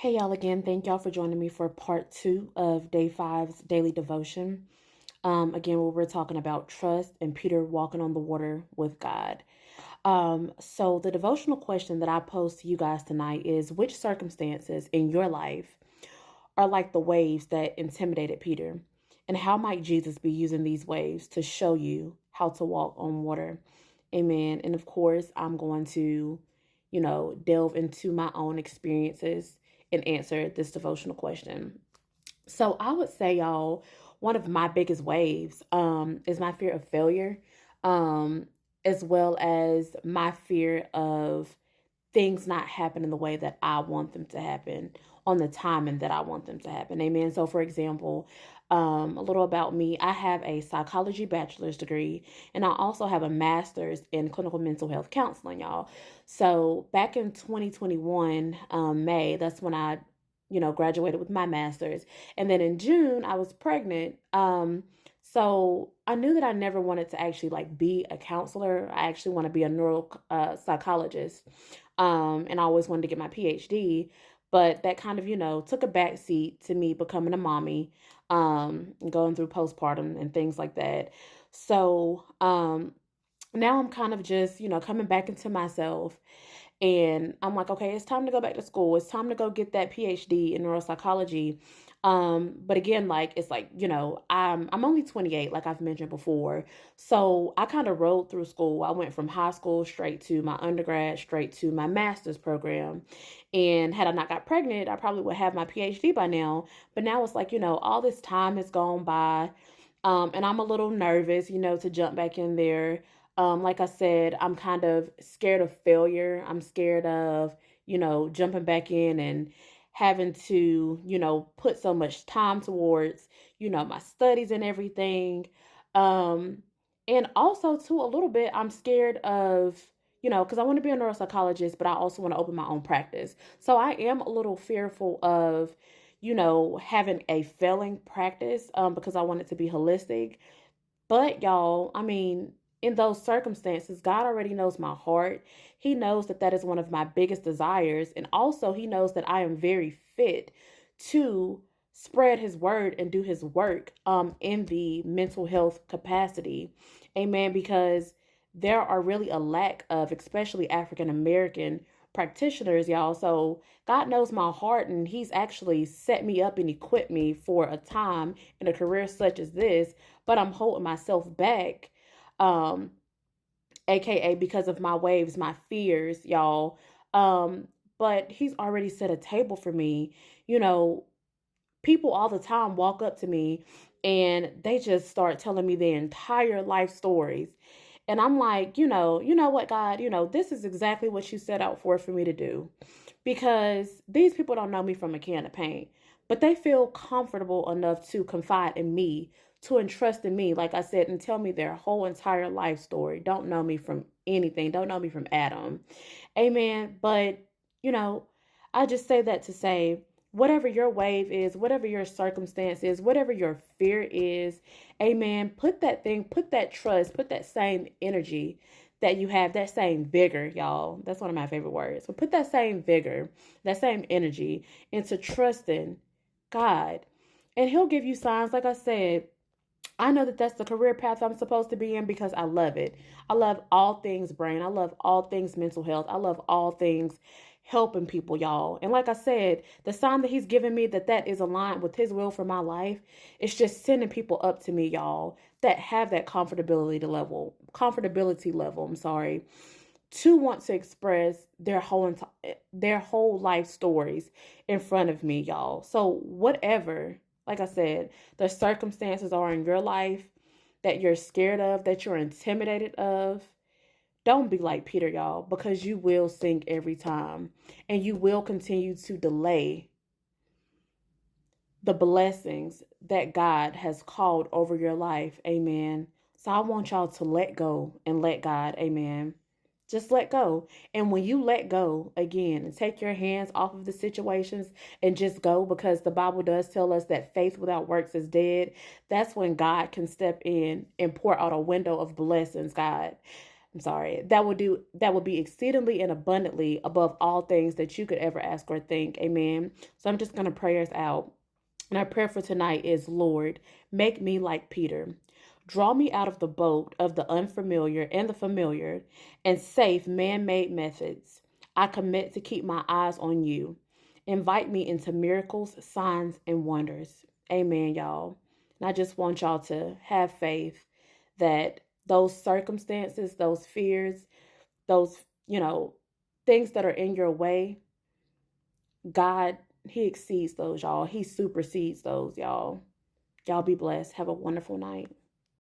Hey, y'all, again. Thank y'all for joining me for part two of day five's daily devotion. Again, where we're talking about trust and Peter walking on the water with God. So, the devotional question that I pose to you guys tonight is which circumstances in your life are like the waves that intimidated Peter? And how might Jesus be using these waves to show you how to walk on water? Amen. And of course, I'm going to, delve into my own experiences and answer this devotional question. So I would say, y'all, one of my biggest waves is my fear of failure, um, as well as my fear of things not happen in the way that I want them to happen on the timing that I want them to happen. Amen. So, for example, a little about me, I have a psychology bachelor's degree and I also have a master's in clinical mental health counseling, y'all. So, back in 2021, May, that's when I graduated with my master's. And then in June, I was pregnant. So I knew that I never wanted to actually like be a counselor. I actually want to be a neuro psychologist. And I always wanted to get my PhD, but that kind of, took a back seat to me becoming a mommy, going through postpartum and things like that. So, now I'm kind of just, coming back into myself and I'm like, okay, it's time to go back to school. It's time to go get that PhD in neuropsychology. But again, like it's like, I'm only 28, like I've mentioned before. So I kind of rode through school. I went from high school straight to my undergrad, straight to my master's program. And had I not got pregnant, I probably would have my PhD by now. But now it's like, all this time has gone by. And I'm a little nervous, to jump back in there. Like I said, I'm kind of scared of failure. I'm scared of, jumping back in and having to, put so much time towards, my studies and everything. Um, and also, too, a little bit, I'm scared of, because I want to be a neuropsychologist, but I also want to open my own practice. So I am a little fearful of, having a failing practice because I want it to be holistic. But y'all, I mean, in those circumstances, God already knows my heart. He knows that that is one of my biggest desires. And also, He knows that I am very fit to spread His word and do His work in the mental health capacity. Amen. Because there are really a lack of, especially African American practitioners, y'all. So God knows my heart, and He's actually set me up and equipped me for a time in a career such as this, but I'm holding myself back, um, aka because of my waves, my fears, y'all. But He's already set a table for me. You know, people all the time walk up to me and they just start telling me their entire life stories. And I'm like, you know what, God, this is exactly what you set out for me to do. Because these people don't know me from a can of paint, but they feel comfortable enough to confide in me, to entrust in me, like I said, and tell me their whole entire life story. Don't know me from anything, don't know me from Adam. Amen. But, you know, I just say that to say, whatever your wave is, whatever your circumstance is, whatever your fear is, amen, put that trust, put that same energy that you have, that same vigor, y'all. That's one of my favorite words. So put that same vigor, that same energy into trusting God. And He'll give you signs, like I said. I know that that's the career path I'm supposed to be in because I love it. I love all things brain. I love all things mental health. I love all things helping people, y'all. And like I said, the sign that He's given me that that is aligned with His will for my life, it's just sending people up to me, y'all, that have that comfortability level, I'm sorry, to want to express their whole life stories in front of me, y'all. So whatever, like I said, the circumstances are in your life that you're scared of, that you're intimidated of, don't be like Peter, y'all, because you will sink every time and you will continue to delay the blessings that God has called over your life. Amen. So I want y'all to let go and let God. Amen. Just let go. And when you let go again and take your hands off of the situations and just go, because the Bible does tell us that faith without works is dead, that's when God can step in and pour out a window of blessings, God. I'm sorry, that will be exceedingly and abundantly above all things that you could ever ask or think. Amen. So I'm just going to pray us out. And our prayer for tonight is, Lord, make me like Peter. Draw me out of the boat of the unfamiliar and the familiar and safe man made methods. I commit to keep my eyes on you. Invite me into miracles, signs, and wonders. Amen, y'all. And I just want y'all to have faith that those circumstances, those fears, those, things that are in your way, God, He exceeds those, y'all. He supersedes those, y'all. Y'all be blessed. Have a wonderful night.